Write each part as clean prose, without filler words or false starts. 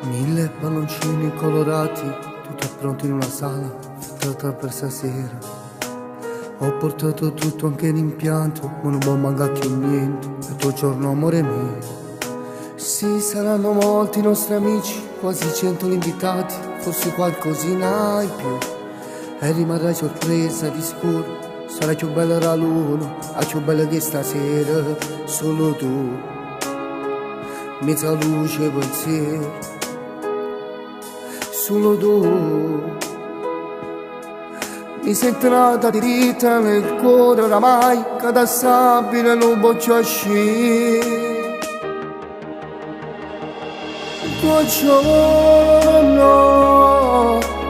1000 palloncini colorati, tutti pronti in una sala, fittata per stasera. Ho portato tutto anche in impianto, ma non mi manca più niente, il tuo giorno amore mio. Sì, saranno molti i nostri amici, quasi 100 gli invitati, forse qualcosina in più. E rimarrai sorpresa di sicuro, sarai più bella la luna, più bella che stasera, solo tu. Mezza luce pensiero, solo tu. Mi sento nata diritta nel cuore oramai, che da sabbia non voglio uscire. Il tuo giorno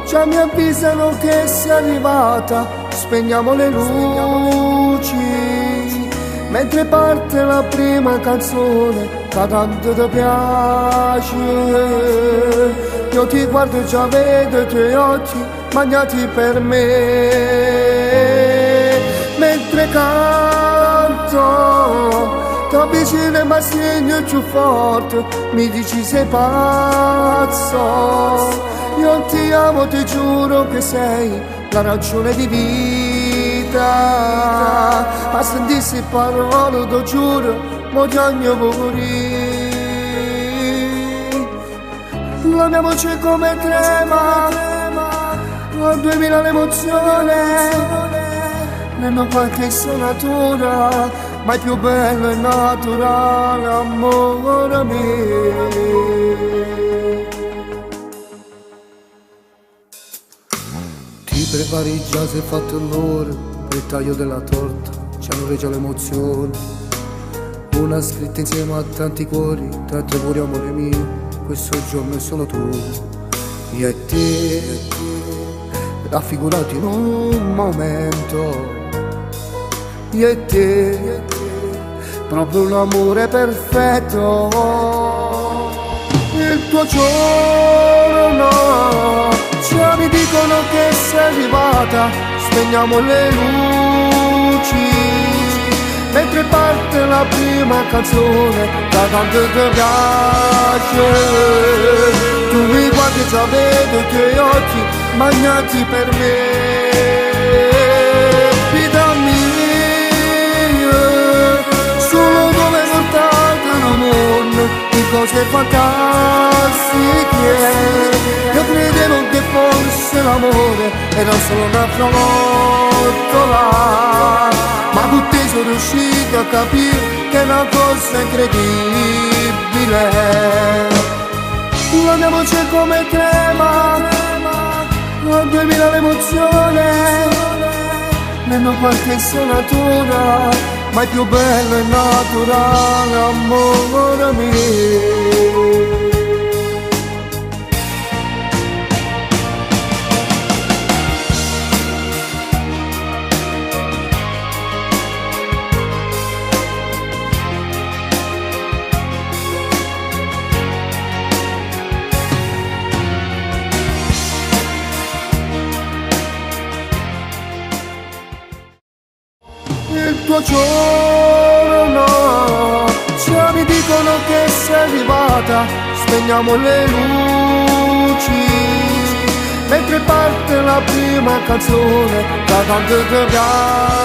già mi avvisano che sei arrivata, spegniamo le luci mentre parte la prima canzone che tanto ti piace. Io ti guardo e già vedo i tuoi occhi bagnati per me, mentre canto ti avvicini ma segno più forte, mi dici sei pazzo. Io ti amo, ti giuro che sei la ragione di vita. A sentirsi parole, ti giuro, voglio morire. La mia voce come trema, ho 2000 l'emozione, nemmeno qualche sonatura, ma è più bello e naturale, amore mio. Ti prepari già, sei fatto l'ora per il taglio della torta, c'è un regio l'emozione, una scritta insieme a tanti cuori, tanti auguri amore mio, questo giorno è solo tu, io e te, raffigurati in un momento, io e te, proprio un amore perfetto. Il tuo giorno già mi dicono che sei arrivata, spegniamo le luci mentre parte la prima canzone da tanto ti piace. Tu mi guardi e già vedo i tuoi occhi bagnati per me, vita mia, solo dove portate un mondo di cose fantastiche. Io credevo che forse l'amore era solo una frottola, ma con te sono riuscito a capire che è una cosa incredibile. La mia voce come trema, ho 2000 l'emozione, nemmeno qualche sonatura, ma è più bello e naturale, amore mio. Il tuo giorno già mi dicono che sei arrivata, spegniamo le luci mentre parte la prima canzone da tanto ti piace.